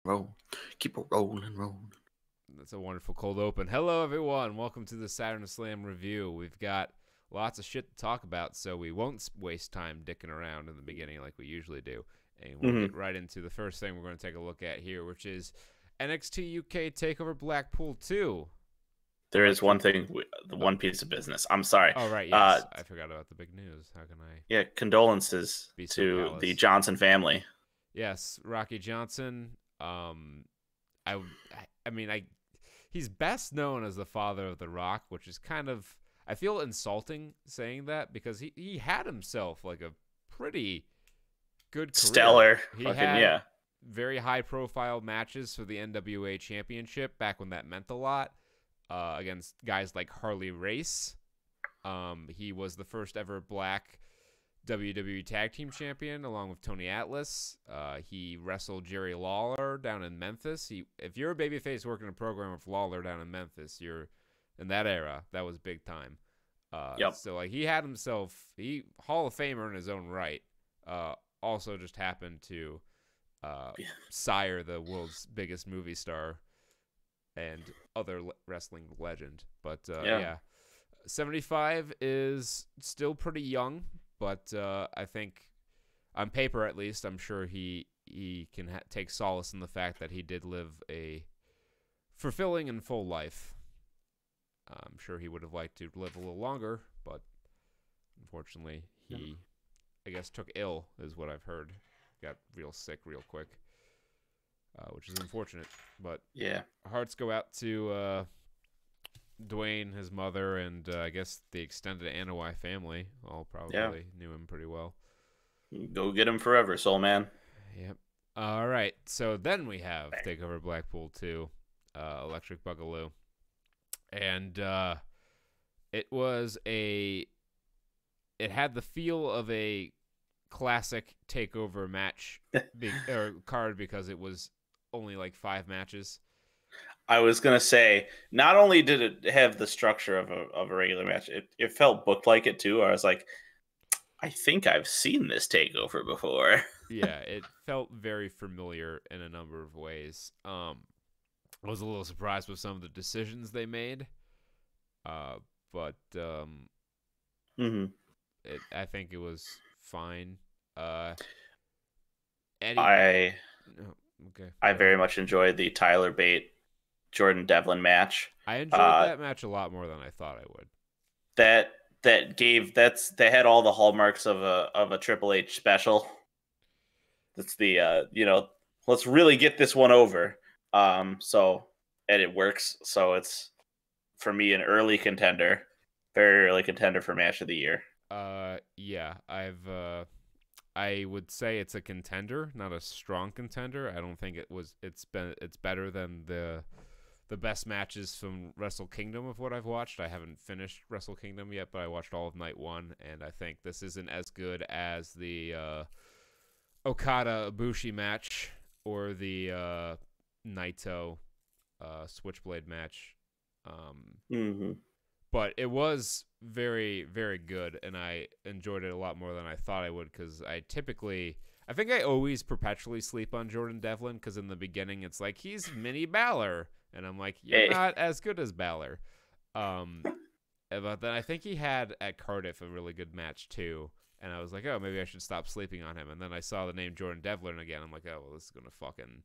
roll. Keep it rolling, rolling. That's a wonderful cold open. Hello, everyone. Welcome to the Saturn Slam review. We've got lots of shit to talk about, so we won't waste time dicking around in the beginning like we usually do. And we'll get right into the first thing we're going to take a look at here, which is NXT UK Takeover Blackpool 2. There is one thing, one piece of business. I'm sorry. Oh, right, yes. I forgot about the big news. How can I? Yeah, condolences Be so to callous. the Johnson family. Yes, Rocky Johnson. He's best known as the father of The Rock, which is kind of, I feel insulting saying that because he had himself like a pretty good career. Stellar. He had very high profile matches for the NWA Championship back when that meant a lot, against guys like Harley Race. He was the first ever black WWE Tag Team Champion along with Tony Atlas. He wrestled Jerry Lawler down in Memphis. If you're a babyface working a program with Lawler down in Memphis, you're in that era. That was big time. So like he had himself, Hall of Famer in his own right. Also just happened to sire the world's biggest movie star and other wrestling legend. But 75 is still pretty young. But I think, on paper at least, I'm sure he can take solace in the fact that he did live a fulfilling and full life. I'm sure he would have liked to live a little longer, but unfortunately he, I guess, took ill, is what I've heard. Got real sick real quick, which is unfortunate. But hearts go out to Dwayne, his mother, and I guess the extended Anoa'i family all probably knew him pretty well. Go get him forever, Soul Man. Yep. All right. So then we have Takeover Blackpool 2, Electric Boogaloo. And it had the feel of a classic Takeover match or card because it was only like 5 matches. I was going to say, not only did it have the structure of a regular match, it felt booked like it too. I was like, I think I've seen this Takeover before. Yeah, it felt very familiar in a number of ways. I was a little surprised with some of the decisions they made. But I think it was fine. I very much enjoyed the Tyler Bate Jourdan Devlin match. I enjoyed that match a lot more than I thought I would. They had all the hallmarks of a Triple H special. That's the let's really get this one over. And it works. So it's, for me, an early contender, very early contender for match of the year. I would say it's a contender, not a strong contender. I don't think it's better than the best matches from Wrestle Kingdom of what I've watched. I haven't finished Wrestle Kingdom yet, but I watched all of night 1, and I think this isn't as good as the Okada Ibushi match or the Naito Switchblade match. But it was very, very good, and I enjoyed it a lot more than I thought I would, because I think I always perpetually sleep on Jourdan Devlin, because in the beginning it's like, he's mini Balor, and I'm like, you're not as good as Balor. But then I think he had at Cardiff a really good match too, and I was like, oh, maybe I should stop sleeping on him. And then I saw the name Jourdan Devlin again. I'm like, oh, well, this is gonna fucking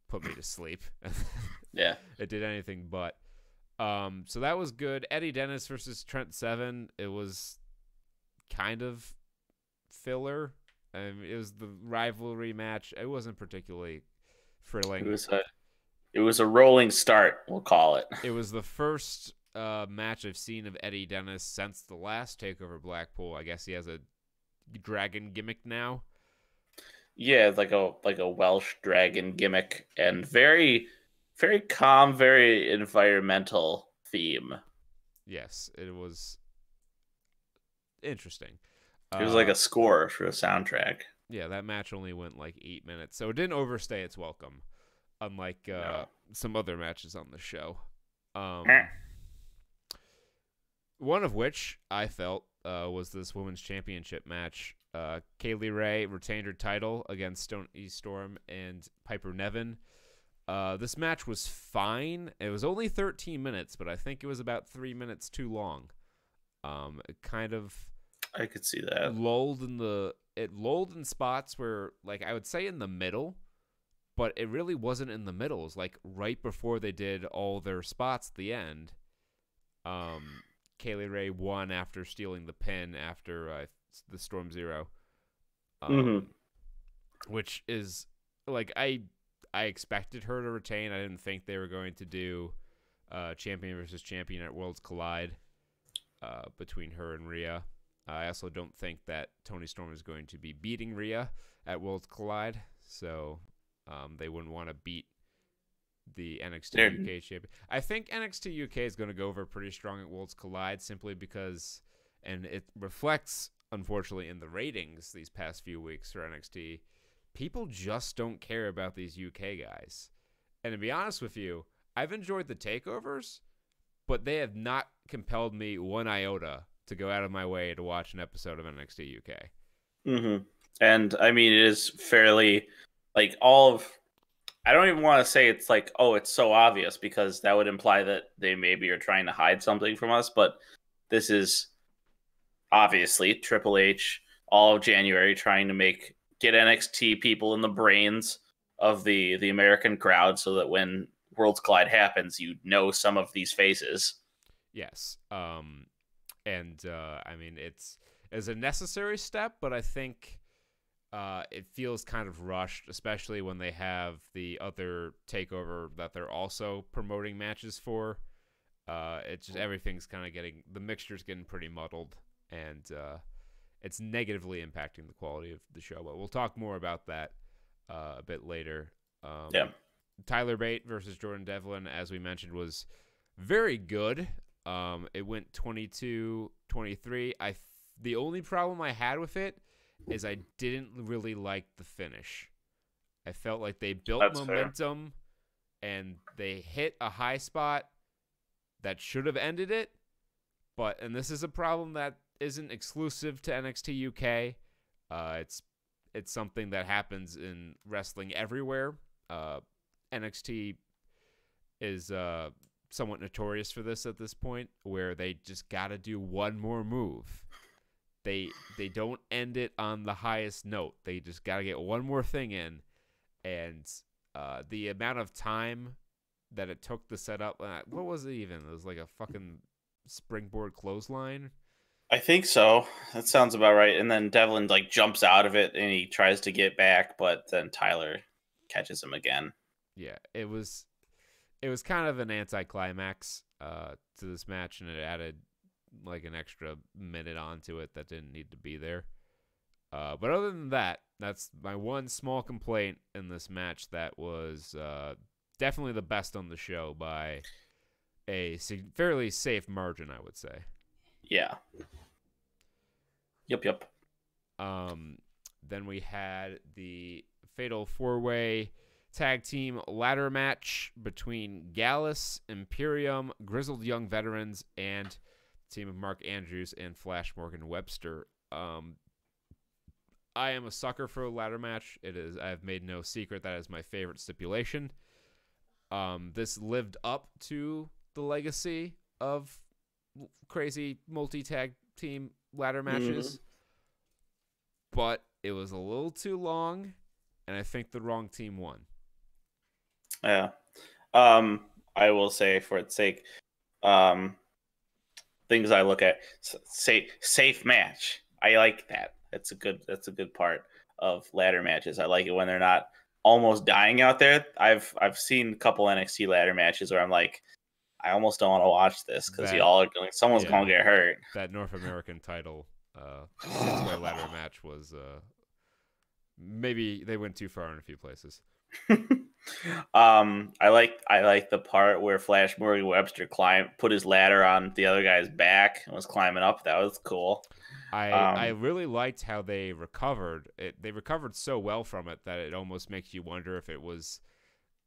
put me to sleep. Yeah, it did anything but. So that was good. Eddie Dennis versus Trent Seven. It was kind of filler. It was the rivalry match. It wasn't particularly thrilling. It was a rolling start, we'll call it. It was the first match I've seen of Eddie Dennis since the last Takeover Blackpool. I guess he has a dragon gimmick now. Yeah, like a Welsh dragon gimmick, and very, very calm, very environmental theme. Yes, it was interesting. It was like a score for a soundtrack. Yeah, that match only went like 8 minutes, so it didn't overstay its welcome, unlike some other matches on the show. One of which I felt was this women's championship match. Kaylee Ray retained her title against Stone E Storm and Piper Niven. This match was fine. It was only 13 minutes, but I think it was about 3 minutes too long. It kind of I could see that. lulled in spots where, like, I would say in the middle, but it really wasn't in the middle. It was like right before they did all their spots at the end. Kaylee Ray won after stealing the pin after the Storm Zero. Which is, like, I expected her to retain. I didn't think they were going to do champion versus champion at Worlds Collide between her and Rhea. I also don't think that Toni Storm is going to be beating Rhea at Worlds Collide, so they wouldn't want to beat the NXT UK champion. I think NXT UK is going to go over pretty strong at Worlds Collide simply because, and it reflects, unfortunately, in the ratings these past few weeks for NXT, people just don't care about these UK guys. And to be honest with you, I've enjoyed the takeovers, but they have not compelled me one iota to go out of my way to watch an episode of NXT UK. And I mean, it is fairly, like, I don't even want to say it's like, oh, it's so obvious, because that would imply that they maybe are trying to hide something from us. But this is obviously Triple H all of January trying to get NXT people in the brains of the American crowd, so that when Worlds Collide happens, you know some of these faces. Yes. I mean, it's a necessary step, but I think it feels kind of rushed, especially when they have the other takeover that they're also promoting matches for. It's just everything's kind of the mixture's getting pretty muddled, and it's negatively impacting the quality of the show. But we'll talk more about that a bit later. Tyler Bate versus Jourdan Devlin, as we mentioned, was very good. It went 22-23. The only problem I had with it is I didn't really like the finish. I felt like they built momentum and they hit a high spot that should have ended it. And this is a problem that isn't exclusive to NXT UK. It's something that happens in wrestling everywhere. NXT is somewhat notorious for this at this point, where they just got to do one more move. They don't end it on the highest note. They just got to get one more thing in, and the amount of time that it took to set up, what was it even? It was like a fucking springboard clothesline. I think so. That sounds about right. And then Devlin like jumps out of it and he tries to get back, but then Tyler catches him again. Yeah, it was kind of an anticlimax to this match, and it added like an extra minute onto it that didn't need to be there. But other than that, that's my one small complaint in this match. That was definitely the best on the show by a fairly safe margin, I would say. Yeah. Yep. Then we had the Fatal 4-Way Tag Team ladder match between Gallus, Imperium, Grizzled Young Veterans, and the team of Mark Andrews and Flash Morgan Webster. I am a sucker for a ladder match. I've made no secret that is my favorite stipulation. This lived up to the legacy of crazy multi-tag team ladder matches, but it was a little too long, and I think the wrong team won. Yeah. I will say, for its sake, things I look at, safe match. I like that. That's a good part of ladder matches. I like it when they're not almost dying out there. I've seen a couple NXT ladder matches where I'm like, I almost don't want to watch this because someone's gonna get hurt. That North American title six-way ladder match was maybe they went too far in a few places. I like the part where Flash Morgan Webster put his ladder on the other guy's back and was climbing up. That was cool. I really liked how they recovered. They recovered so well from it that it almost makes you wonder if it was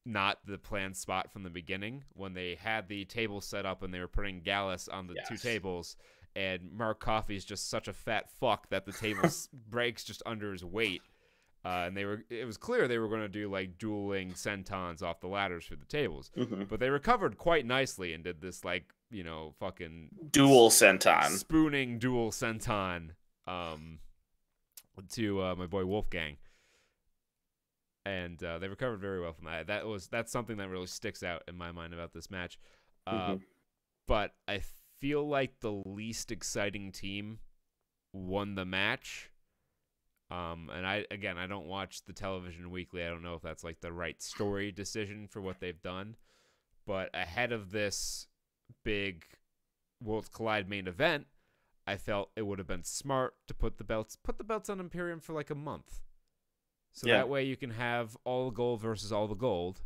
not the planned spot from the beginning, when they had the table set up and they were putting Gallus on the two tables, and Mark Coffey's just such a fat fuck that the table breaks just under his weight. And it was clear they were going to do like dueling sentons off the ladders for the tables, but they recovered quite nicely and did this like, you know, fucking dual senton, spooning dual senton, to my boy Wolfgang, and they recovered very well from that. That's something that really sticks out in my mind about this match. But I feel like the least exciting team won the match. And I don't watch the television weekly. I don't know if that's like the right story decision for what they've done. But ahead of this big Worlds Collide main event, I felt it would have been smart to put the belts on Imperium for like a month. So that way you can have all the gold versus all the gold.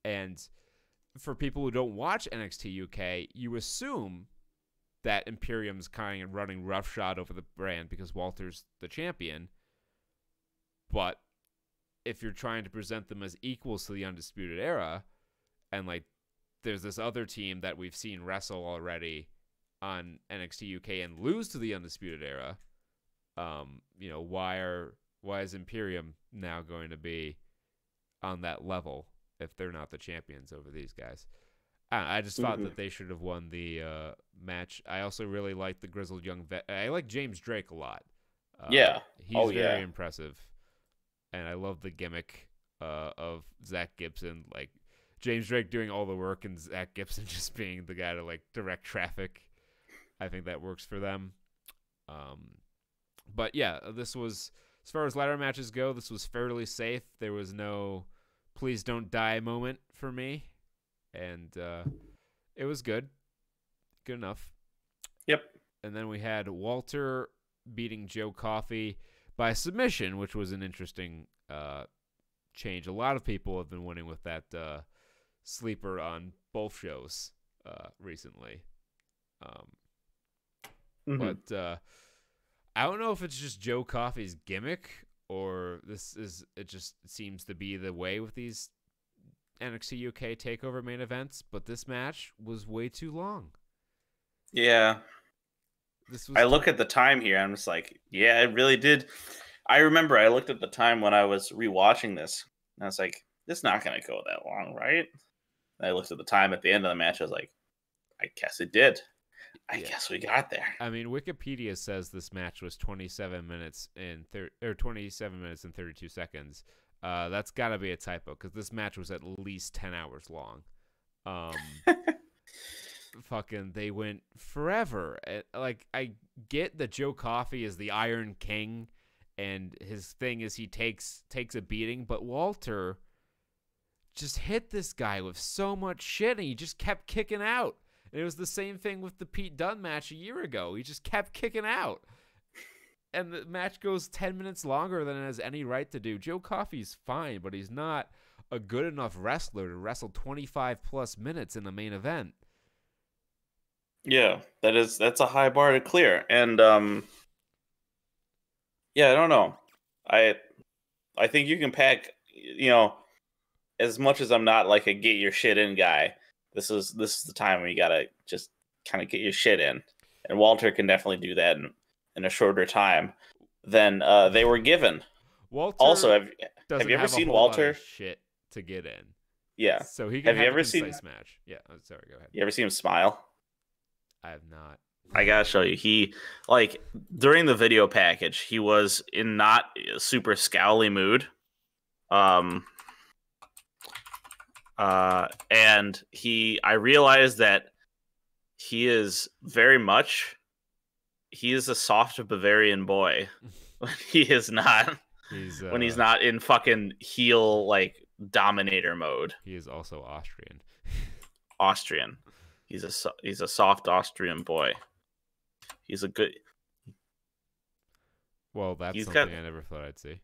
And for people who don't watch NXT UK, you assume that Imperium's kind of running roughshod over the brand because Walter's the champion. But if you're trying to present them as equals to the Undisputed Era, and like there's this other team that we've seen wrestle already on NXT UK and lose to the Undisputed Era, you know, why is Imperium now going to be on that level if they're not the champions over these guys? I just thought that they should have won the match. I also really like the grizzled young vet. I like James Drake a lot. He's very impressive. And I love the gimmick of Zach Gibson, like James Drake doing all the work and Zach Gibson just being the guy to like direct traffic. I think that works for them. But yeah, this was, as far as ladder matches go, this was fairly safe. There was no please don't die moment for me. And it was good. Good enough. Yep. And then we had Walter beating Joe Coffey by submission, which was an interesting change. A lot of people have been winning with that sleeper on both shows recently. But I don't know if it's just Joe Coffey's gimmick or it just seems to be the way with these NXT UK TakeOver main events, but this match was way too long. Yeah. I look at the time here, I'm just like, yeah, it really did. I remember I looked at the time when I was rewatching this, and I was like, this is not going to go that long, right? And I looked at the time at the end of the match, I was like, I guess it did. I guess we got there. I mean, Wikipedia says this match was 27 minutes and 32 seconds. That's got to be a typo because this match was at least 10 hours long. Fucking, they went forever. Like, I get that Joe Coffey is the Iron King, and his thing is he takes a beating, but Walter just hit this guy with so much shit, and he just kept kicking out. And it was the same thing with the Pete Dunne match a year ago. He just kept kicking out. And the match goes 10 minutes longer than it has any right to do. Joe Coffey's fine, but he's not a good enough wrestler to wrestle 25 plus minutes in the main event. Yeah, that's a high bar to clear. And yeah, I don't know. I think you can pack, you know, as much as I'm not like a get your shit in guy, this is the time when you gotta just kind of get your shit in. And Walter can definitely do that in a shorter time than they were given. Walter also, have you ever seen Walter shit to get in? Yeah. So he can have you ever seen match? Yeah. Oh, sorry, go ahead. You ever seen him smile? I have not. I gotta show you. He, like, during the video package, he was in not a super scowly mood. And I realized that he is a soft Bavarian boy when he is not. When he's not in fucking heel like dominator mode. He is also Austrian. Austrian. He's a soft Austrian boy. He's a good. Well, that's something I never thought I'd see.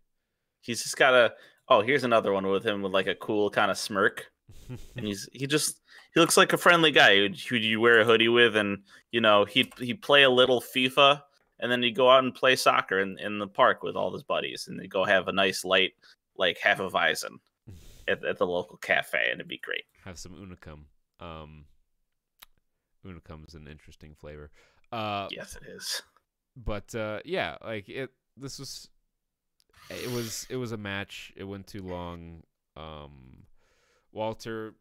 He's just got a. Oh, here's another one with him with like a cool kind of smirk, and he looks like a friendly guy who you wear a hoodie with, and you know he'd play a little FIFA, and then he'd go out and play soccer in the park with all his buddies, and they'd go have a nice light like half a Weizen at the local cafe, and it'd be great. Have some Unicum. Unicum is an interesting flavor. Yes, it is. But yeah, like this was. It was a match. It went too long. Walter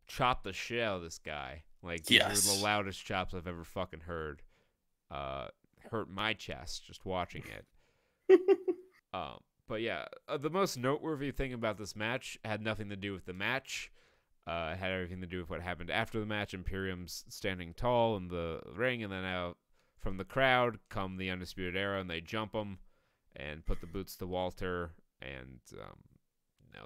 chopped the shit out of this guy. Like, these were the loudest chops I've ever fucking heard. Hurt my chest just watching it. But yeah, the most noteworthy thing about this match had nothing to do with the match. It had everything to do with what happened after the match. Imperium's standing tall in the ring, and then out from the crowd come the Undisputed Era, and they jump him and put the boots to Walter, and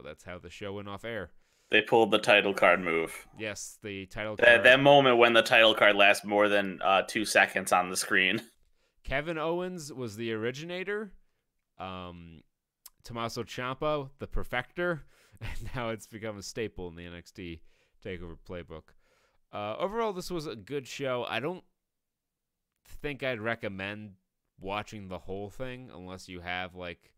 that's how the show went off air. They pulled the title card move. Yes, the title card. That moment when the title card lasts more than 2 seconds on the screen. Kevin Owens was the originator. Tommaso Ciampa, the perfecter. And now it's become a staple in the NXT TakeOver playbook. Overall, this was a good show. I don't think I'd recommend watching the whole thing unless you have like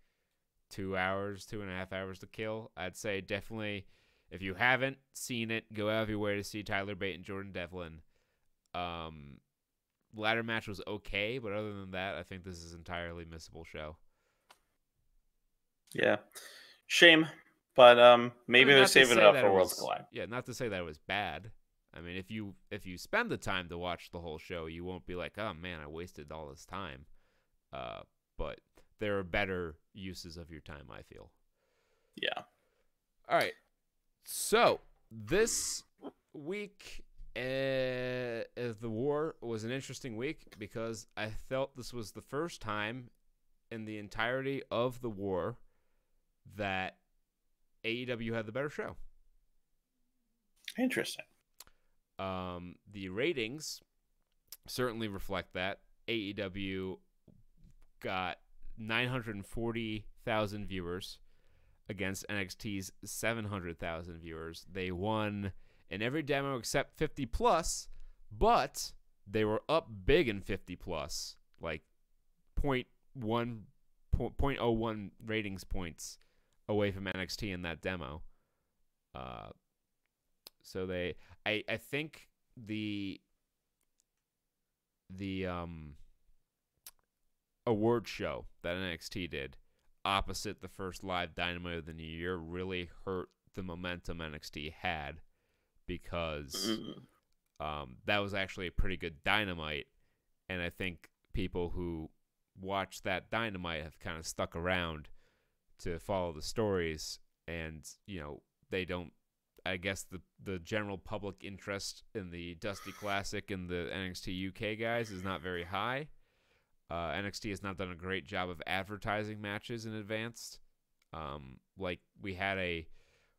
2.5 hours to kill. I'd say definitely, if you haven't seen it, go out of your way to see Tyler Bate and Jourdan Devlin. Ladder match was okay, but other than that, I think this is an entirely missable show. Yeah. Shame. But maybe they're saving it up for Worlds Collide. Yeah, not to say that it was bad. I mean, if you spend the time to watch the whole show, you won't be like, oh man, I wasted all this time. But there are better uses of your time, I feel. Yeah. All right. So this week of the war was an interesting week because I felt this was the first time in the entirety of the war that AEW had the better show. Interesting. The ratings certainly reflect that. AEW got 940,000 viewers against NXT's 700,000 viewers. They won in every demo except 50 plus, but they were up big in 50 plus, like 0.01 ratings points away from NXT in that demo. So I think the award show that NXT did opposite the first live Dynamite of the new year really hurt the momentum NXT had because that was actually a pretty good Dynamite, and I think people who watched that Dynamite have kind of stuck around to follow the stories, and they don't. I guess the general public interest in the Dusty Classic and the NXT UK guys is not very high. NXT has not done a great job of advertising matches in advance. Like we had a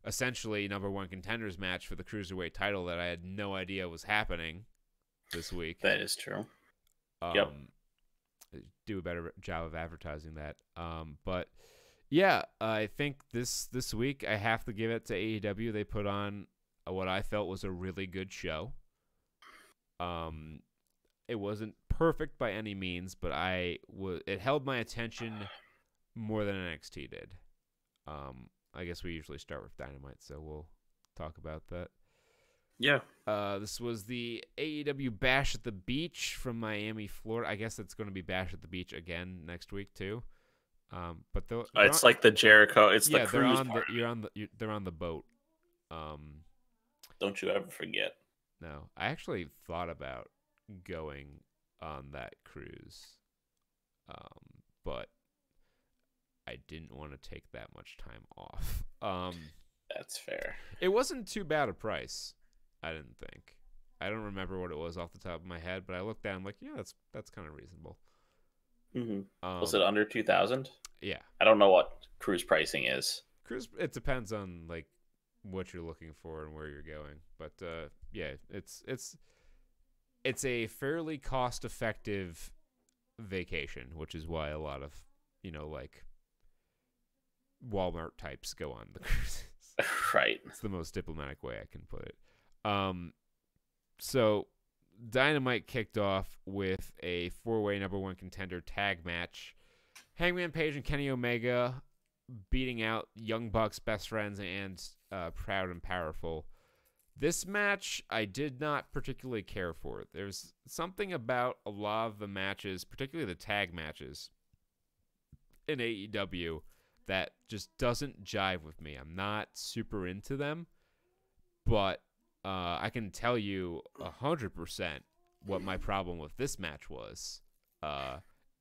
essentially number one contenders match for the Cruiserweight title that I had no idea was happening this week. That is true. Yep. Do a better job of advertising that. But yeah, I think this week I have to give it to AEW. They put on what I felt was a really good show. It wasn't perfect by any means, but it held my attention more than NXT did. I guess we usually start with Dynamite, so we'll talk about that. Yeah. This was the AEW Bash at the Beach from Miami, Florida. I guess it's going to be Bash at the Beach again next week too. But it's like the Jericho. It's the cruise party. They're on the boat. Don't you ever forget. No, I actually thought about going on that cruise, but I didn't want to take that much time off. That's fair. It wasn't too bad a price, I didn't think. I don't remember what it was off the top of my head, but I looked down, I'm like, yeah, that's kind of reasonable. Mm-hmm. Was it under 2,000? Yeah. I don't know what cruise pricing is. Cruise, it depends on like what you're looking for and where you're going, but yeah, it's a fairly cost-effective vacation, which is why a lot of like Walmart types go on the cruises. Right. It's the most diplomatic way I can put it. So Dynamite kicked off with a 4-way number one contender tag match. Hangman Page and Kenny Omega beating out Young Bucks, Best Friends, and Proud and Powerful. This match I did not particularly care for. There's something about a lot of the matches, particularly the tag matches, in AEW that just doesn't jive with me. I'm not super into them, but I can tell you 100% what my problem with this match was.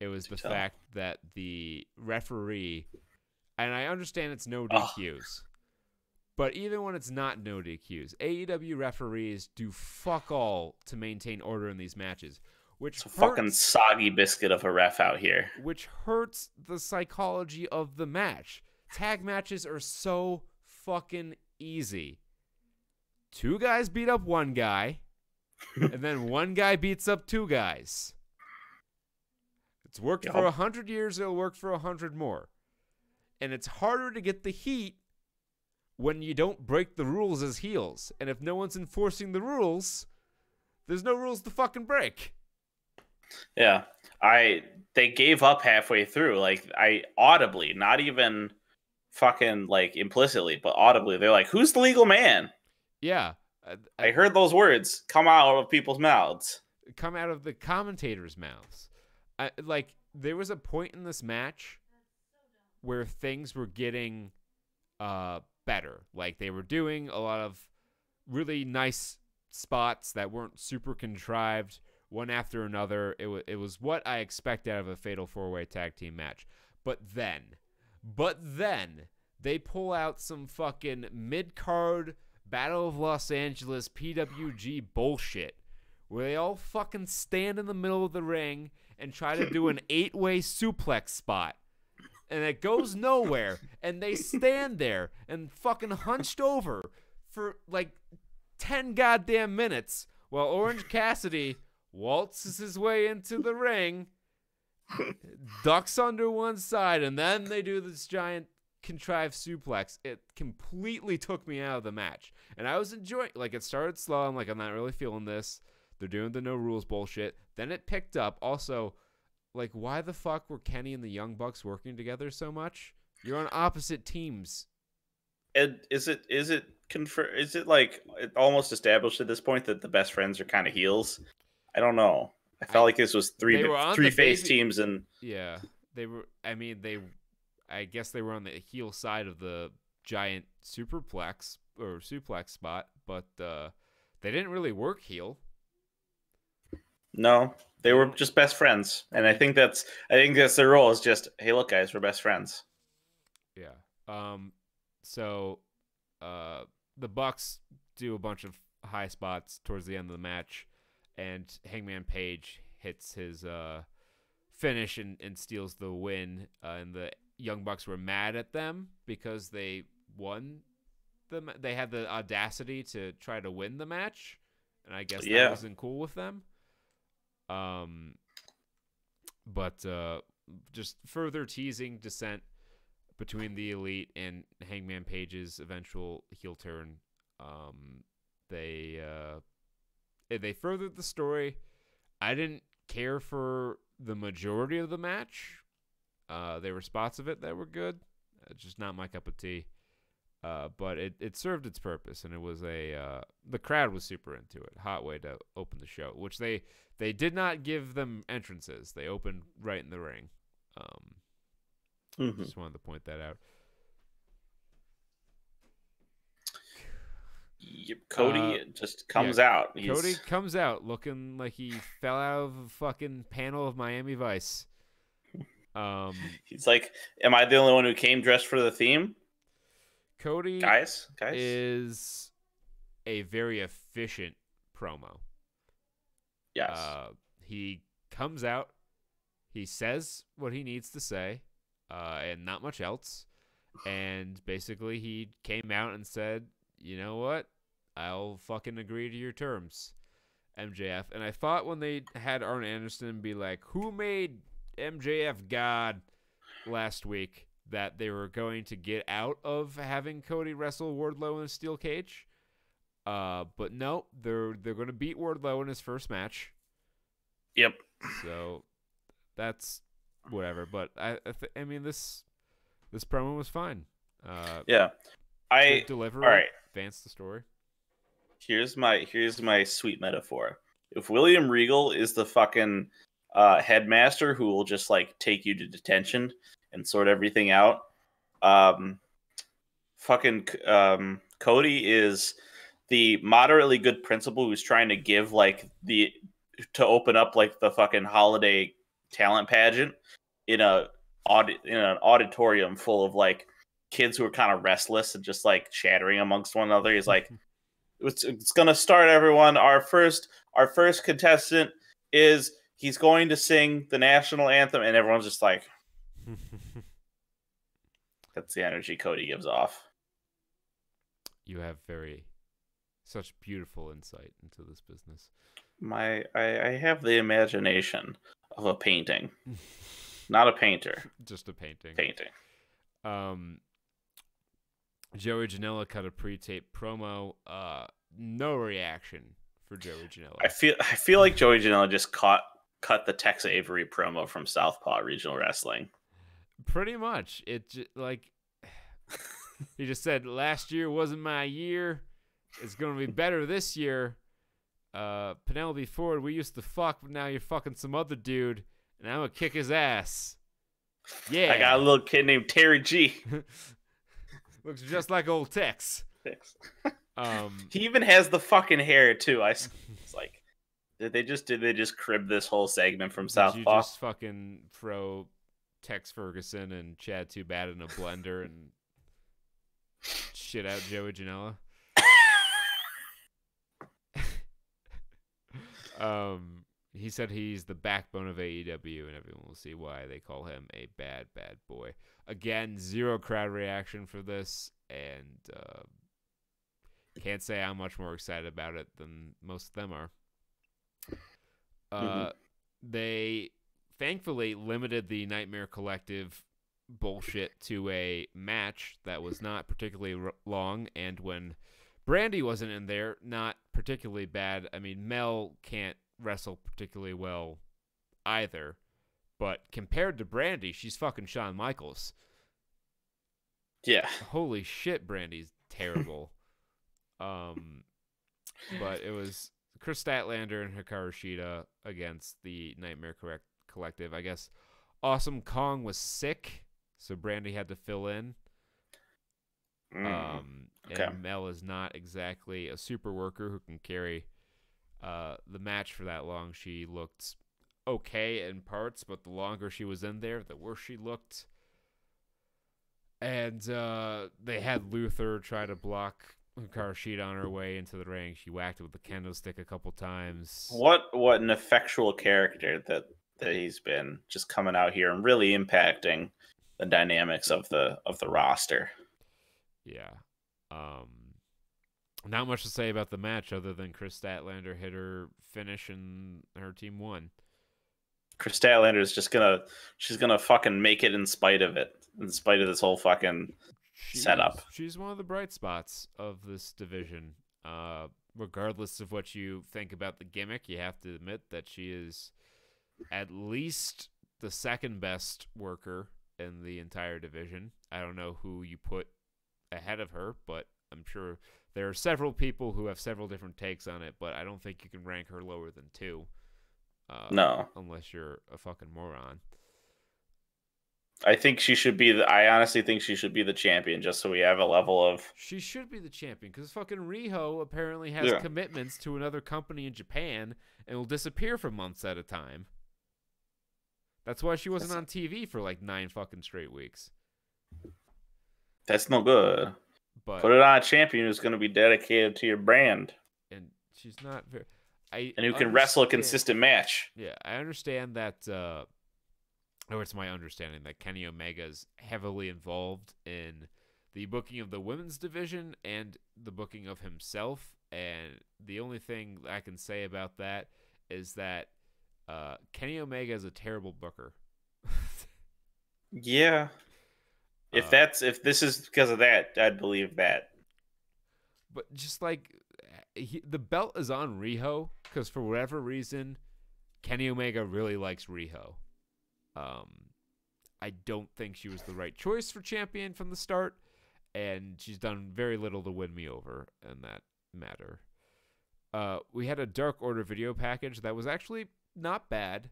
It was the fact that the referee, and I understand it's no DQs, but even when it's not no DQs, AEW referees do fuck all to maintain order in these matches, which it's a fucking soggy biscuit of a ref out here. Which hurts the psychology of the match. Tag matches are so fucking easy. 2 guys beat up 1 guy, and then 1 guy beats up 2 guys. It's worked for 100 years, it'll work for 100 more. And it's harder to get the heat when you don't break the rules as heels. And if no one's enforcing the rules, there's no rules to fucking break. Yeah. They gave up halfway through. Like, I audibly, not even fucking like implicitly, but audibly, they're like, who's the legal man? Yeah. I heard those words come out of people's mouths. Come out of the commentators' mouths. There was a point in this match where things were getting better. Like, they were doing a lot of really nice spots that weren't super contrived, one after another. It was what I expect out of a Fatal 4-Way Tag Team match. But then, they pull out some fucking mid-card Battle of Los Angeles PWG bullshit, where they all fucking stand in the middle of the ring and try to do an 8-way suplex spot. And it goes nowhere. And they stand there and fucking hunched over for like 10 goddamn minutes while Orange Cassidy waltzes his way into the ring, ducks under one side, and then they do this giant contrived suplex. It completely took me out of the match. And I was enjoying, like, it started slow. I'm like, I'm not really feeling this. They're doing the no rules bullshit. Then it picked up. Also, like, why the fuck were Kenny and the Young Bucks working together so much? You're on opposite teams. And is it like it almost established at this point that the best friends are kind of heels? I don't know. I felt like this was three face teams, and yeah, they were. I mean, I guess they were on the heel side of the giant superplex or suplex spot, but they didn't really work heel. No, they were just best friends, and I think that's their role is just, hey, look, guys, we're best friends. Yeah. So, the Bucks do a bunch of high spots towards the end of the match, and Hangman Page hits his finish and steals the win. And the Young Bucks were mad at them because they won. They had the audacity to try to win the match, and I guess that wasn't cool with them. But just further teasing dissent between the Elite and Hangman Page's eventual heel turn. They furthered the story. I didn't care for the majority of the match. There were spots of it that were good. Just not my cup of tea. But it served its purpose, and it was the crowd was super into it. Hot way to open the show, which they did not give them entrances. They opened right in the ring. Just wanted to point that out. Cody just comes out. Cody comes out looking like he fell out of a fucking panel of Miami Vice. He's like, am I the only one who came dressed for the theme? Cody guys is a very efficient promo. Yes. He comes out, he says what he needs to say, and not much else. And basically he came out and said, you know what? I'll fucking agree to your terms, MJF. And I thought when they had Arn Anderson be like, who made MJF God last week, that they were going to get out of having Cody wrestle Wardlow in a steel cage. But no, they're going to beat Wardlow in his first match. Yep. So that's whatever. But I mean, this promo was fine. Yeah. Delivery. All right. Advance the story. Here's my sweet metaphor. If William Regal is the fucking headmaster who will just like take you to detention, and sort everything out. Cody is the moderately good principal who's trying to give to open up like the fucking holiday talent pageant in an auditorium full of like kids who are kind of restless and just like chattering amongst one another. He's like, it's gonna start, everyone. Our first contestant is he's going to sing the national anthem, and everyone's just like, that's the energy Cody gives off. You have such beautiful insight into this business. I have the imagination of a painting. Not a painter. Just a painting. Joey Janela cut a pre-tape promo. No reaction for Joey Janela. I feel like Joey Janela just cut the Tex Avery promo from Southpaw Regional Wrestling. Pretty much. He just said, last year wasn't my year. It's going to be better this year. Penelope Ford, we used to fuck, but now you're fucking some other dude, and I'm going to kick his ass. Yeah. I got a little kid named Terry G. Looks just like old Tex. He even has the fucking hair, too. It's like, did they just crib this whole segment from Southpaw? Did you just fucking throw Tex Ferguson and Chad Too Bad in a blender and shit out Joey Janela? He said he's the backbone of AEW, and everyone will see why they call him a bad, bad boy. Again, zero crowd reaction for this, and can't say I'm much more excited about it than most of them are. They thankfully limited the Knightmare Collective bullshit to a match that was not particularly long, and when Brandy wasn't in there, not particularly bad. I mean, Mel can't wrestle particularly well either, but compared to Brandy, she's fucking Shawn Michaels. Yeah. Holy shit, Brandy's terrible. But it was Chris Statlander and Hikaru Shida against the Knightmare Collective. I guess Awesome Kong was sick, so Brandy had to fill in. Okay. And Mel is not exactly a super worker who can carry the match for that long. She looked okay in parts, but the longer she was in there, the worse she looked. And they had Luther try to block Hikaru Shida on her way into the ring. She whacked it with the kendo stick a couple times. What an effectual character that he's been, just coming out here and really impacting the dynamics of the roster. Yeah. Not much to say about the match other than Chris Statlander hit her finish and her team won. Chris Statlander is she's gonna fucking make it in spite of this whole fucking setup. She's one of the bright spots of this division. Regardless of what you think about the gimmick, you have to admit that she is at least the second best worker in the entire division. I don't know who you put ahead of her, but I'm sure there are several people who have several different takes on it, but I don't think you can rank her lower than 2. No. Unless you're a fucking moron. I think she should be I honestly think she should be the champion, just so we have a level of... She should be the champion, because fucking Riho apparently has commitments to another company in Japan and will disappear for months at a time. That's why she wasn't on TV for like 9 fucking straight weeks. That's no good. But put it on a champion who's going to be dedicated to your brand. And she's not very... and who can wrestle a consistent match. Yeah, I understand that... it's my understanding that Kenny Omega is heavily involved in the booking of the women's division and the booking of himself. And the only thing I can say about that is that Kenny Omega is a terrible booker. Yeah. If this is because of that, I'd believe that. But just like the belt is on Riho because for whatever reason, Kenny Omega really likes Riho. I don't think she was the right choice for champion from the start, and she's done very little to win me over in that matter. We had a Dark Order video package that was actually not bad.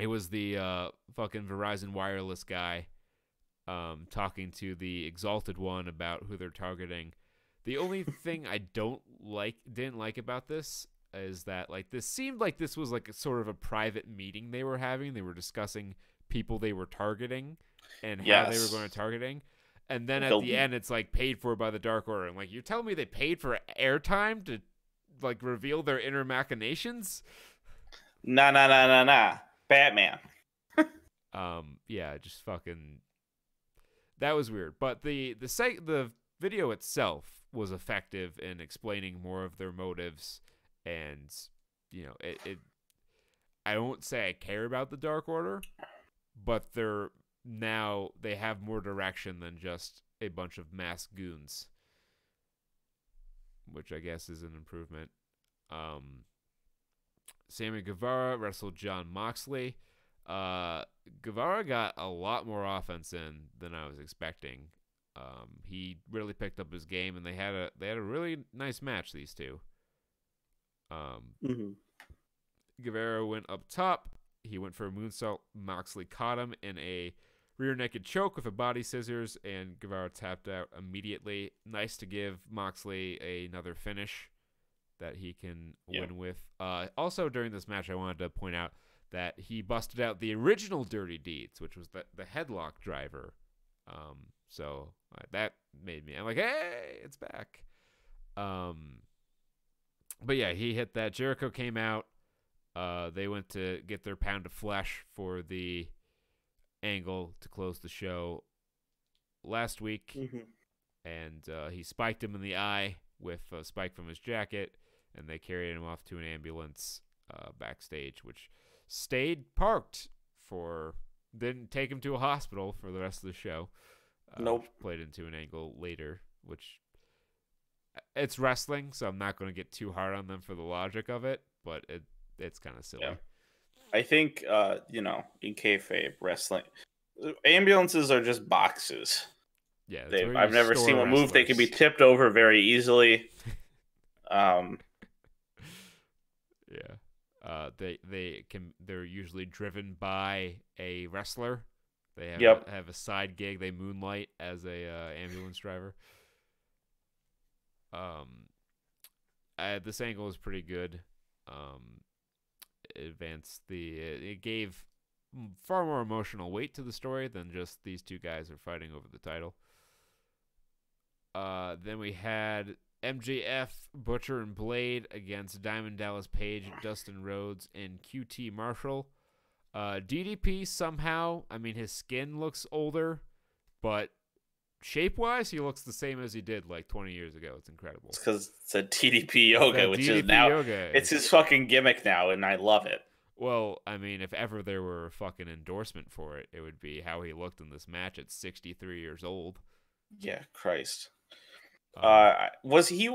It was the fucking Verizon wireless guy talking to the Exalted One about who they're targeting. The only thing I didn't like about this is that like this seemed like this was like a sort of a private meeting they were having. They were discussing people they were targeting and how they were going to targeting. And then at the end, it's like paid for by the Dark Order. And like, you're telling me they paid for airtime to like reveal their inner machinations? Nah. Batman. Yeah, just fucking. That was weird. But the video itself was effective in explaining more of their motives, and you know, I won't say I care about the Dark Order, but they have more direction than just a bunch of masked goons, which I guess is an improvement. Sami Guevara wrestled Jon Moxley. Guevara got a lot more offense in than I was expecting. He really picked up his game, and they had a really nice match, these two. Guevara went up top. He went for a moonsault. Moxley caught him in a rear naked choke with a body scissors, and Guevara tapped out immediately. Nice to give Moxley another finish that he can win with. Also, during this match, I wanted to point out that he busted out the original Dirty Deeds, which was the headlock driver. So that made me, I'm like, hey, it's back. But yeah, he hit that. Jericho came out. They went to get their pound of flesh for the angle to close the show last week. And he spiked him in the eye with a spike from his jacket, and they carried him off to an ambulance backstage, which stayed parked didn't take him to a hospital for the rest of the show. Nope. Played into an angle later, which it's wrestling, so I'm not going to get too hard on them for the logic of it, but it's kind of silly. Yeah. I think, in kayfabe wrestling, ambulances are just boxes. Yeah, I've never seen one move. They can be tipped over very easily. Yeah. They're usually driven by a wrestler. They have a side gig. They moonlight as a ambulance driver. This angle is pretty good. It gave far more emotional weight to the story than just these two guys are fighting over the title. Then we had MJF, Butcher, and Blade against Diamond Dallas Page, Dustin Rhodes, and QT Marshall. DDP somehow, I mean, his skin looks older, but shape-wise, he looks the same as he did like 20 years ago. It's incredible. It's because it's a DDP yoga, which is now it's his fucking gimmick now, and I love it. Well, I mean, if ever there were a fucking endorsement for it, it would be how he looked in this match at 63 years old. Yeah, Christ. Was he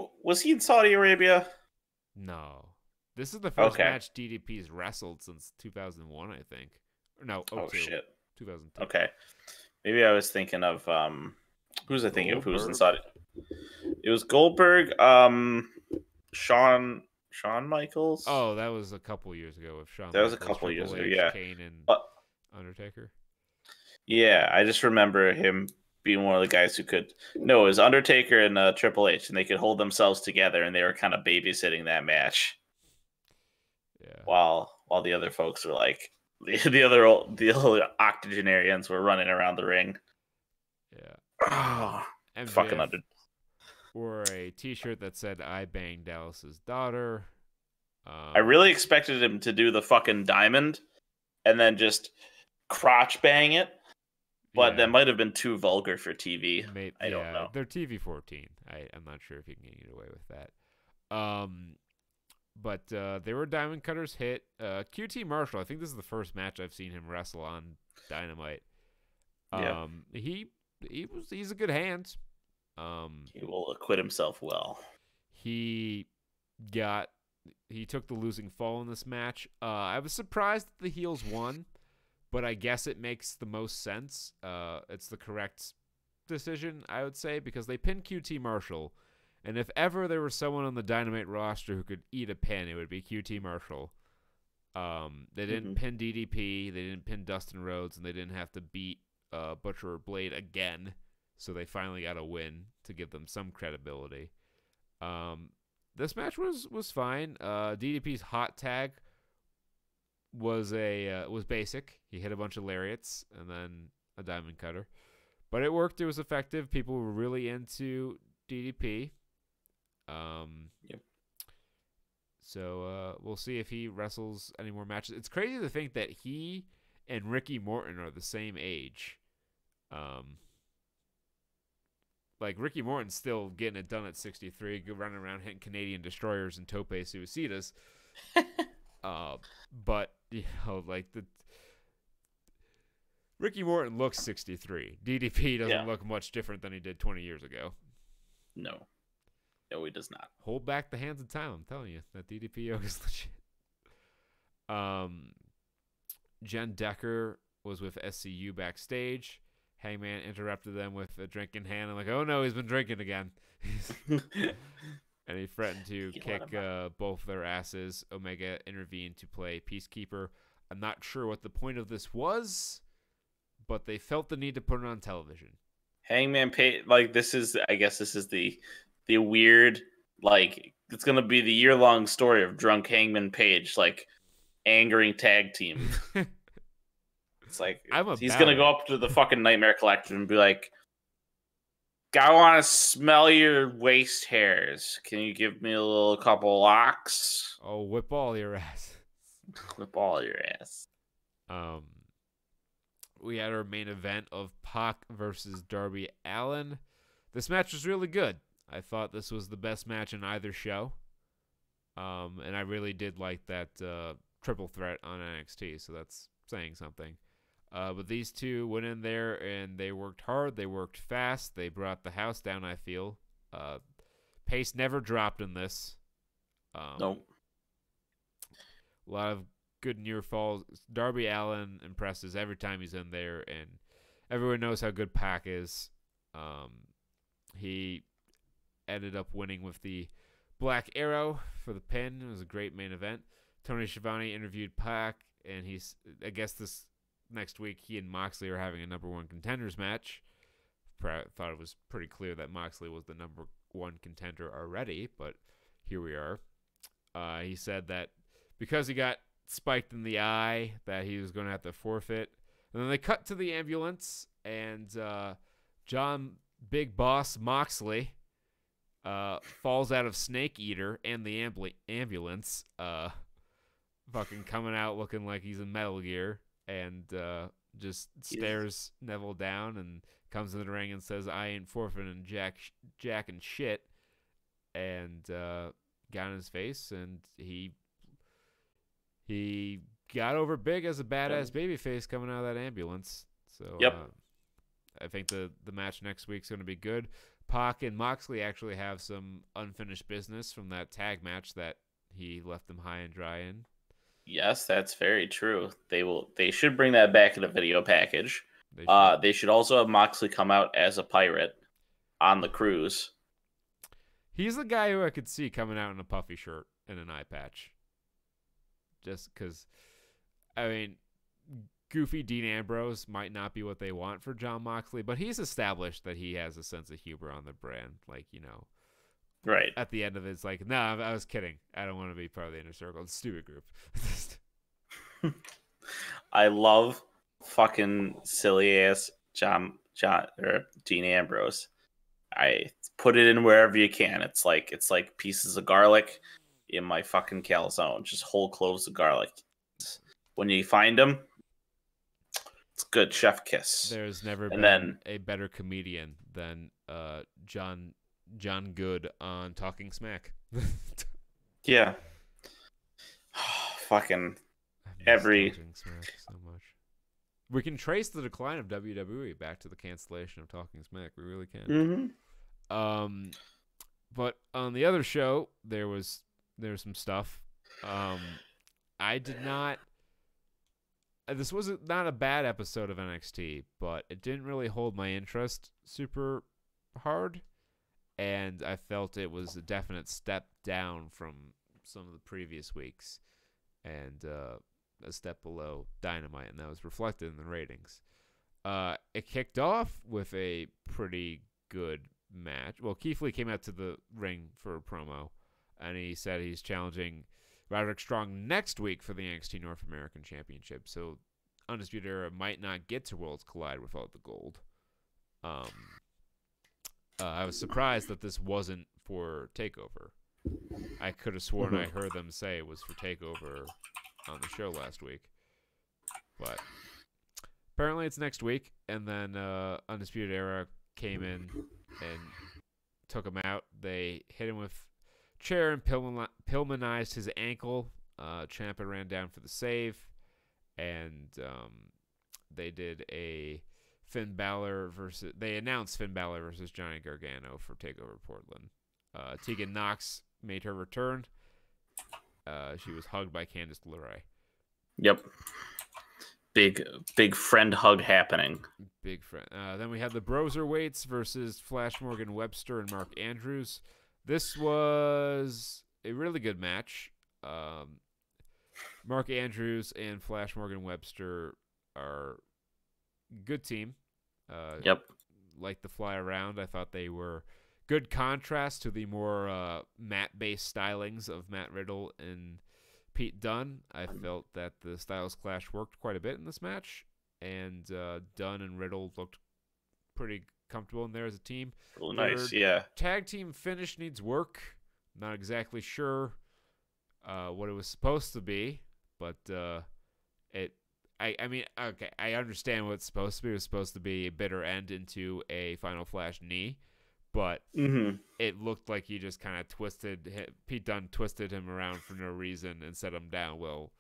in Saudi Arabia? No. This is the first match DDP's wrestled since 2001, I think. Or no, 02. Oh shit. 2002. Okay. Maybe I was thinking of who's I thinking of who's in Saudi? It was Goldberg, Shawn Michaels. Oh, that was a couple years ago with Shawn. That was a couple years ago, yeah. Kane and Undertaker. Yeah, I just remember him being one of the guys who could. No, it was Undertaker and Triple H, and they could hold themselves together, and they were kind of babysitting that match. Yeah. While the other folks were like the other octogenarians were running around the ring. Yeah. Fucking under. Wore a T-shirt that said "I banged Dallas's daughter." I really expected him to do the fucking diamond, and then just crotch bang it. But that might have been too vulgar for TV. I don't know. They're TV-14. I'm not sure if you can get away with that. But they were Diamond Cutters hit. QT Marshall, I think this is the first match I've seen him wrestle on Dynamite. He's a good hand. He will acquit himself well. He took the losing fall in this match. I was surprised that the heels won, but I guess it makes the most sense. It's the correct decision, I would say, because they pinned QT Marshall. And if ever there was someone on the Dynamite roster who could eat a pin, it would be QT Marshall. They didn't pin DDP, they didn't pin Dustin Rhodes, and they didn't have to beat Butcher or Blade again. So they finally got a win to give them some credibility. This match was fine. DDP's hot tag was basic. He hit a bunch of lariats and then a diamond cutter, but it worked. It was effective. People were really into DDP. Yep. So we'll see if he wrestles any more matches. It's crazy to think that he and Ricky Morton are the same age. Like Ricky Morton's still getting it done at 63, running around hitting Canadian destroyers and tope suicidas. But like Ricky Morton looks 63. DDP doesn't look much different than he did 20 years ago. No, he does not. Hold back the hands of time. I'm telling you that DDP yoga is legit. Jen Decker was with SCU backstage. Hangman interrupted them with a drink in hand. I'm like, oh no, he's been drinking again. And he threatened to kick both their asses. Omega intervened to play Peacekeeper. I'm not sure what the point of this was, but they felt the need to put it on television. Hangman Page, like this is the weird, like it's gonna be the year-long story of drunk Hangman Page, like angering tag team. It's like he's gonna go up to the fucking Knightmare Collective and be like, I want to smell your waist hairs. Can you give me a couple locks? Oh, whip all your ass. Whip all your ass. We had our main event of Pac versus Darby Allen. This match was really good. I thought this was the best match in either show. And I really did like that triple threat on NXT, so that's saying something. But these two went in there and they worked hard. They worked fast. They brought the house down, I feel. Pace never dropped in this. Nope. A lot of good near falls. Darby Allen impresses every time he's in there, and everyone knows how good Pac is. He ended up winning with the Black Arrow for the pin. It was a great main event. Tony Schiavone interviewed Pac, and I guess this next week he and Moxley are having a number one contenders match. Thought it was pretty clear that Moxley was the number one contender already, but here we are. He said that because he got spiked in the eye that he was going to have to forfeit. And then they cut to the ambulance, and John Big Boss Moxley falls out of Snake Eater and the ambulance, fucking coming out looking like he's in Metal Gear, and just stares Neville down and comes in the ring and says, I ain't forfeiting jack and shit, and got in his face, and he got over big as a badass babyface coming out of that ambulance. So I think the match next week's going to be good. Pac and Moxley actually have some unfinished business from that tag match that he left them high and dry in. Yes, that's very true. They should bring that back in a video package. They should also have Moxley come out as a pirate on the cruise. He's the guy who I could see coming out in a puffy shirt and an eye patch. Just because, I mean, goofy Dean Ambrose might not be what they want for Jon Moxley, but he's established that he has a sense of humor on the brand. Like, right. At the end of it, it's like, no, I was kidding. I don't want to be part of the Inner Circle. It's a stupid group. I love fucking silly ass Dean Ambrose. I put it in wherever you can. It's like pieces of garlic in my fucking calzone. Just whole cloves of garlic. When you find them, it's good chef kiss. There's never been a better comedian than John Good on Talking Smack. Yeah. Fucking every Talking Smack so much. We can trace the decline of WWE back to the cancellation of Talking Smack. We really can. Mm-hmm. But on the other show, there was some stuff. I did not. This was not a bad episode of NXT, but it didn't really hold my interest super hard, and I felt it was a definite step down from some of the previous weeks. and a step below Dynamite, and that was reflected in the ratings. It kicked off with a pretty good match. Well, Keith Lee came out to the ring for a promo, and he said he's challenging Roderick Strong next week for the NXT North American Championship. So Undisputed Era might not get to Worlds Collide without the gold. I was surprised that this wasn't for Takeover. I could have sworn I heard them say it was for Takeover on the show last week. But apparently it's next week. And then Undisputed Era came in and took him out. They hit him with chair and Pillmanized his ankle. Ciampa ran down for the save. And they did a they announced Finn Balor versus Johnny Gargano for TakeOver Portland. Tegan Nox made her return. She was hugged by Candice LeRae. Yep. Big friend hug happening. Big friend. Then we had the Broserweights versus Flash Morgan Webster and Mark Andrews. This was a really good match. Mark Andrews and Flash Morgan Webster are a good team. Yep. Like the fly around. I thought they were good contrast to the more mat-based stylings of Matt Riddle and Pete Dunne. I felt that the styles clash worked quite a bit in this match, and Dunne and Riddle looked pretty comfortable in there as a team. Real nice, yeah. Tag team finish needs work. Not exactly sure what it was supposed to be, but I mean, okay, I understand what it's supposed to be. It was supposed to be a bitter end into a Final Flash knee, but it looked like he just kind of Pete Dunne twisted him around for no reason and set him down. Well,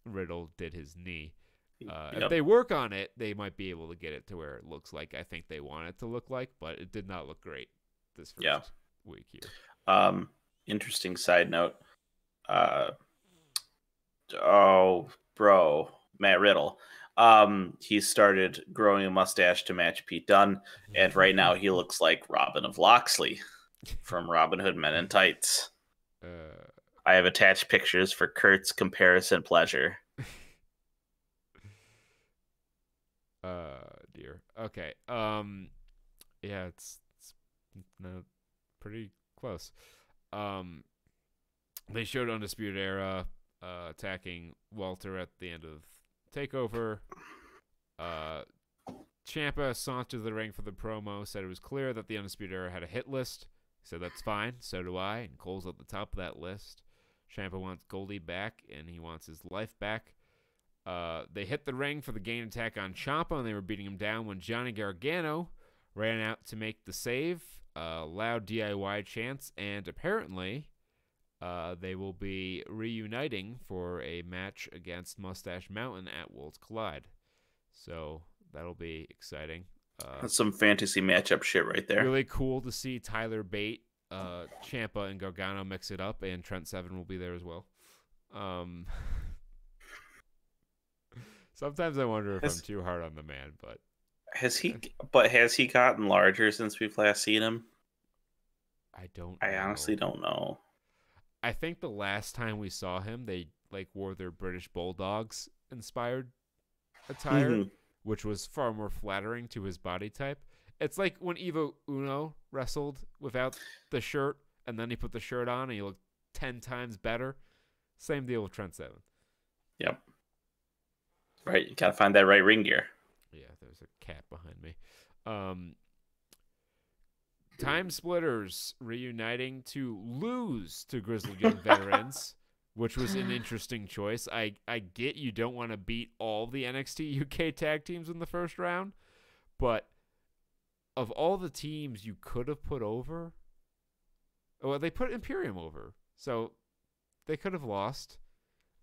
Riddle did his knee. If they work on it, they might be able to get it to where it looks like I think they want it to look like, but it did not look great this first week here. Interesting side note. Matt Riddle. He started growing a mustache to match Pete Dunne, and right now he looks like Robin of Locksley from Robin Hood Men in Tights. I have attached pictures for Kurt's comparison pleasure. Dear. Okay. Yeah, it's pretty close. They showed Undisputed Era attacking Walter at the end of TakeOver. Ciampa sauntered to the ring for the promo, said it was clear that the Undisputed Era had a hit list. He said, that's fine, so do I, and Cole's at the top of that list. Ciampa wants Goldie back, and he wants his life back. They hit the ring for the gain attack on Ciampa, and they were beating him down when Johnny Gargano ran out to make the save. Loud DIY chants, and apparently they will be reuniting for a match against Mustache Mountain at Worlds Collide. So that'll be exciting. That's some fantasy matchup shit right there. Really cool to see Tyler Bate, Ciampa, and Gargano mix it up, and Trent Seven will be there as well. Sometimes I wonder if I'm too hard on the man, but has he gotten larger since we've last seen him? I honestly don't know. I think the last time we saw him, they wore their British Bulldogs inspired attire, which was far more flattering to his body type. It's like when Evo Uno wrestled without the shirt, and then he put the shirt on, and he looked 10 times better. Same deal with Trent Seven. Yep. Right, you gotta find that right ring gear. Yeah, there's a cat behind me. Time Splitters reuniting to lose to Grizzled Young Veterans, which was an interesting choice. I get you don't want to beat all the NXT UK tag teams in the first round, but of all the teams you could have put over, well, they put Imperium over, so they could have lost.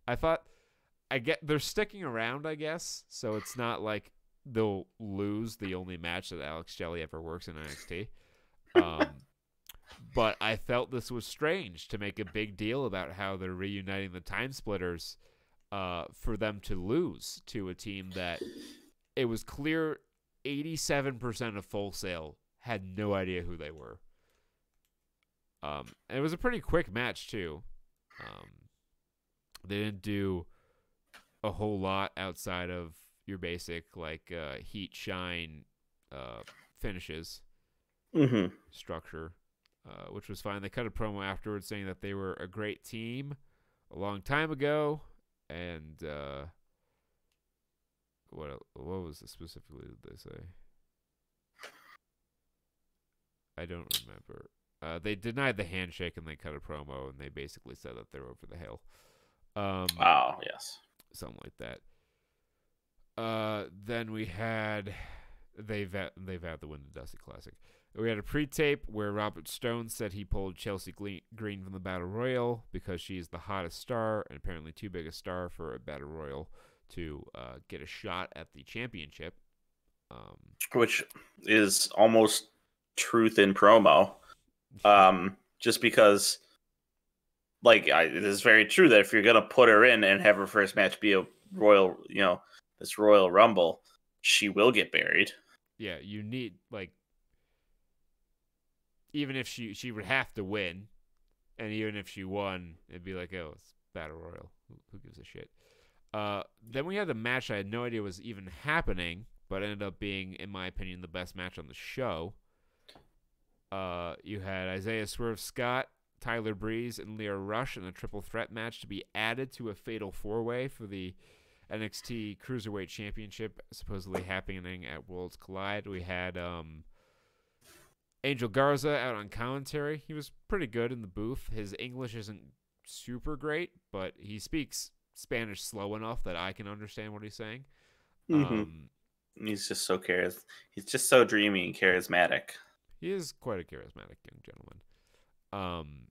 They're sticking around, I guess, so it's not like they'll lose the only match that Alex Shelley ever works in NXT. But I felt this was strange to make a big deal about how they're reuniting the Time Splitters for them to lose to a team that it was clear 87% of Full Sail had no idea who they were. And it was a pretty quick match, too. They didn't do a whole lot outside of your basic like heat, shine, finishes structure, which was fine. They cut a promo afterwards saying that they were a great team a long time ago, and what was it specifically did they say? I don't remember. They denied the handshake and they cut a promo and they basically said that they're over the hill. Oh yes, something like that. Then we had they've had the Win the Dusty Classic. We had a pre-tape where Robert Stone said he pulled Chelsea Green from the Battle Royal because she's the hottest star and apparently too big a star for a Battle Royal to get a shot at the championship. Which is almost truth in promo. Just because, like, it is very true that if you're gonna put her in and have her first match be a Royal, this Royal Rumble, she will get buried. Yeah, you need, like, even if she would have to win, and even if she won, it'd be like, oh, it's Battle Royal. Who gives a shit? Then we had the match I had no idea was even happening, but ended up being, in my opinion, the best match on the show. You had Isaiah Swerve Scott, Tyler Breeze, and Leo Rush in a triple threat match to be added to a fatal four-way for the NXT Cruiserweight Championship, supposedly happening at Worlds Collide. We had Angel Garza out on commentary. He was pretty good in the booth. His English isn't super great, but he speaks Spanish slow enough that I can understand what he's saying. He's just so He's just so dreamy and charismatic. He is quite a charismatic young gentleman.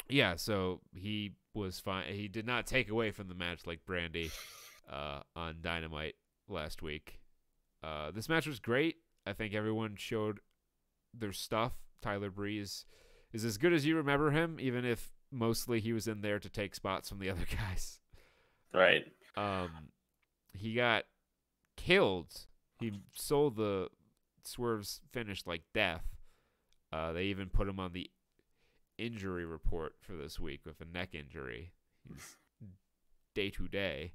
Yeah, so he was fine. He did not take away from the match like Brandy on Dynamite last week. This match was great. I think everyone showed their stuff. Tyler Breeze is as good as you remember him, even if mostly he was in there to take spots from the other guys. Right. He got killed. He sold the Swerve's finish like death. They even put him on the injury report for this week with a neck injury. He's day to day.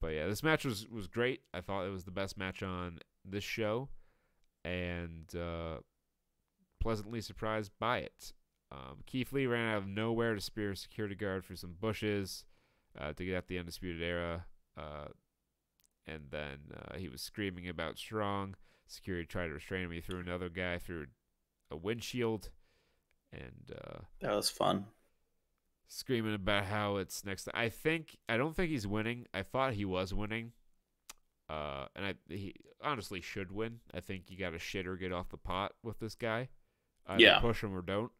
But yeah, this match was great. I thought it was the best match on this show, and pleasantly surprised by it. Keith Lee ran out of nowhere to spear a security guard for some bushes to get at the Undisputed Era. And then he was screaming about Strong. Security tried to restrain him. He threw another guy through a windshield. And that was fun. Screaming about how it's next. I don't think he's winning. I thought he was winning. And he honestly should win. I think you got to shit or get off the pot with this guy. Either push him or don't.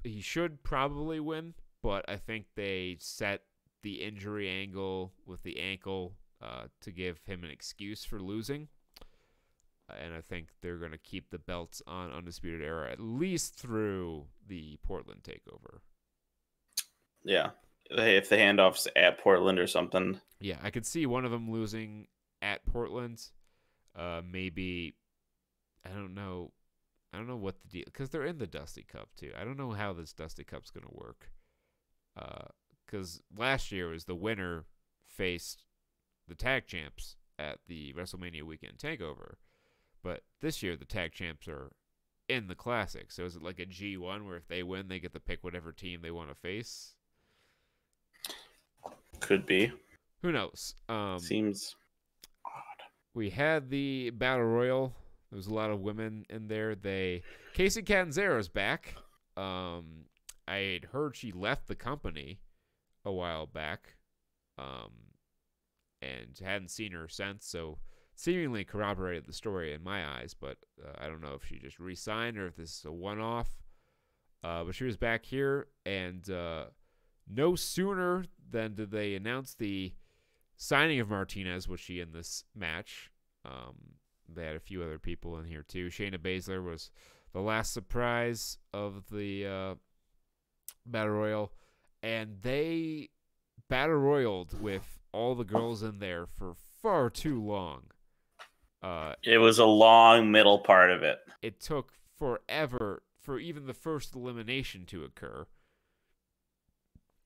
He should probably win, but I think they set the injury angle with the ankle to give him an excuse for losing. And I think they're going to keep the belts on Undisputed Era at least through the Portland takeover. Yeah. If the handoff's at Portland or something. Yeah, I could see one of them losing at Portland. Maybe, I don't know what the deal, because they're in the Dusty Cup too. I don't know how this Dusty Cup's going to work. Because last year was the winner faced the tag champs at the WrestleMania weekend takeover. But this year the tag champs are in the Classic. So is it like a G1 where if they win, they get to pick whatever team they want to face? Could be. Who knows? Seems odd. We had the Battle Royal. There was a lot of women in there. Casey Catanzaro's back. I had heard she left the company a while back, and hadn't seen her since, so seemingly corroborated the story in my eyes, but I don't know if she just re-signed or if this is a one-off. But she was back here, and no sooner than did they announce the signing of Martinez was she in this match. They had a few other people in here too. Shayna Baszler was the last surprise of the Battle Royal, and they Battle Royaled with all the girls in there for far too long. It was a long middle part of it. It took forever for even the first elimination to occur.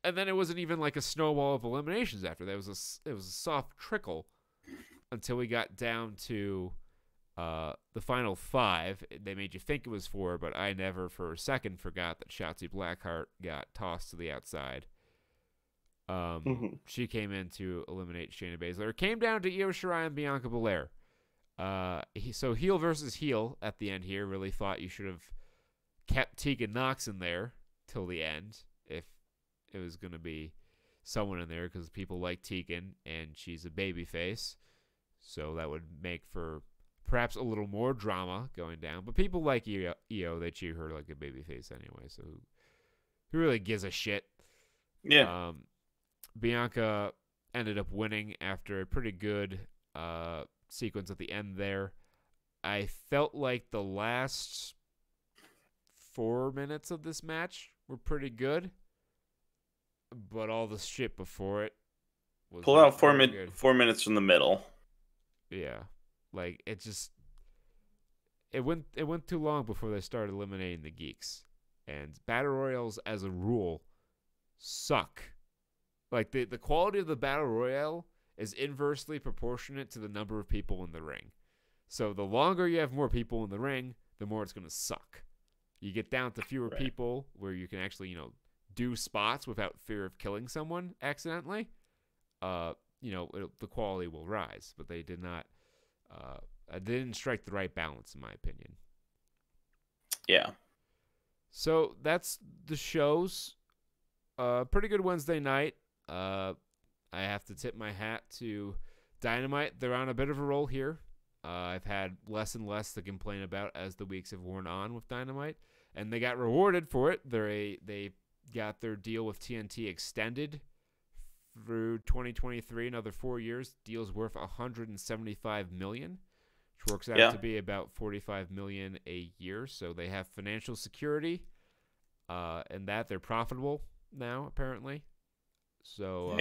And then it wasn't even like a snowball of eliminations after that. It was a soft trickle until we got down to the final 5. They made you think it was 4, but I never for a second forgot that Shotzi Blackheart got tossed to the outside. She came in to eliminate Shayna Baszler. It came down to Io Shirai and Bianca Belair. So heel versus heel at the end here. Really thought you should have kept Tegan Nox in there till the end if it was going to be someone in there, because people like Tegan and she's a babyface. So that would make for perhaps a little more drama going down. But people like Io, they cheer her like a babyface anyway. So who really gives a shit? Yeah. Bianca ended up winning after a pretty good sequence at the end there. I felt like the last 4 minutes of this match were pretty good, but all the shit before it was pull out 4 minutes from the middle. Yeah, like it went too long before they started eliminating the geeks, and battle royals as a rule suck. Like the quality of the battle royale is inversely proportionate to the number of people in the ring. So the longer you have more people in the ring, the more it's gonna suck. You get down to fewer people where you can actually, do spots without fear of killing someone accidentally. The quality will rise, but they did not. They didn't strike the right balance, in my opinion. Yeah. So that's the shows. Pretty good Wednesday night. I have to tip my hat to Dynamite. They're on a bit of a roll here. I've had less and less to complain about as the weeks have worn on with Dynamite, and they got rewarded for it. They got their deal with TNT extended through 2023, another 4 years. Deal's worth $175 million, which works out to be about $45 million a year. So they have financial security, and that they're profitable now apparently. So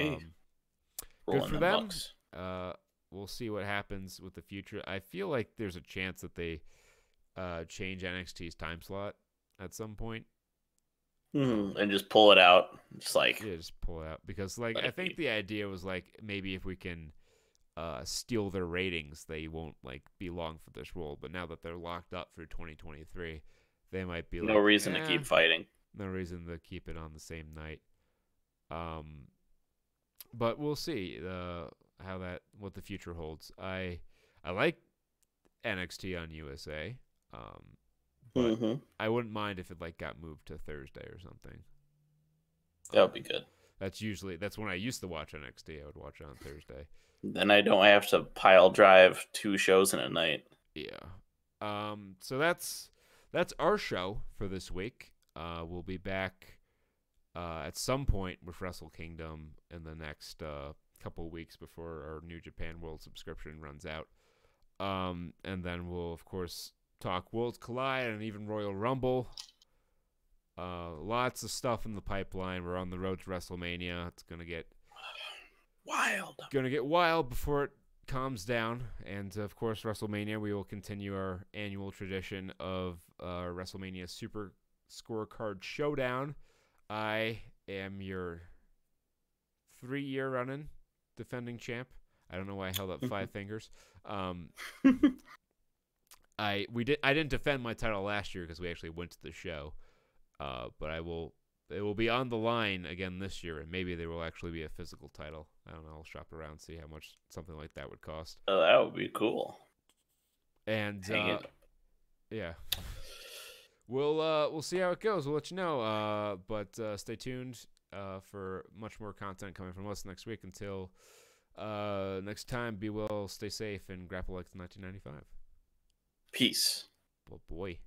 good for them. We'll see what happens with the future. I feel like there's a chance that they change NXT's time slot at some point. And just pull it out. Just pull it out. Because I think the idea was maybe if we can steal their ratings, they won't be long for this role. But now that they're locked up through 2023, they might be no reason to keep fighting. No reason to keep it on the same night. But we'll see what the future holds. I like NXT on USA. But I wouldn't mind if it got moved to Thursday or something. That would be good. That's when I used to watch NXT. I would watch it on Thursday. Then I don't have to pile drive 2 shows in a night. Yeah. So that's our show for this week. We'll be back at some point with Wrestle Kingdom in the next couple of weeks before our New Japan World subscription runs out. And then we'll, of course, talk Worlds Collide and even Royal Rumble. Lots of stuff in the pipeline. We're on the road to WrestleMania. It's going to get wild before it calms down. And, of course, WrestleMania, we will continue our annual tradition of WrestleMania Super Scorecard Showdown. I am your 3-year running defending champ. I don't know why I held up 5 fingers. I didn't defend my title last year because we actually went to the show. But it will be on the line again this year, and maybe there will actually be a physical title. I don't know. I'll shop around, see how much something like that would cost. Oh, that would be cool. And yeah, we'll see how it goes. We'll let you know. But stay tuned for much more content coming from us next week. Until next time, be well, stay safe, and grapple like the 1995. Peace. Oh boy.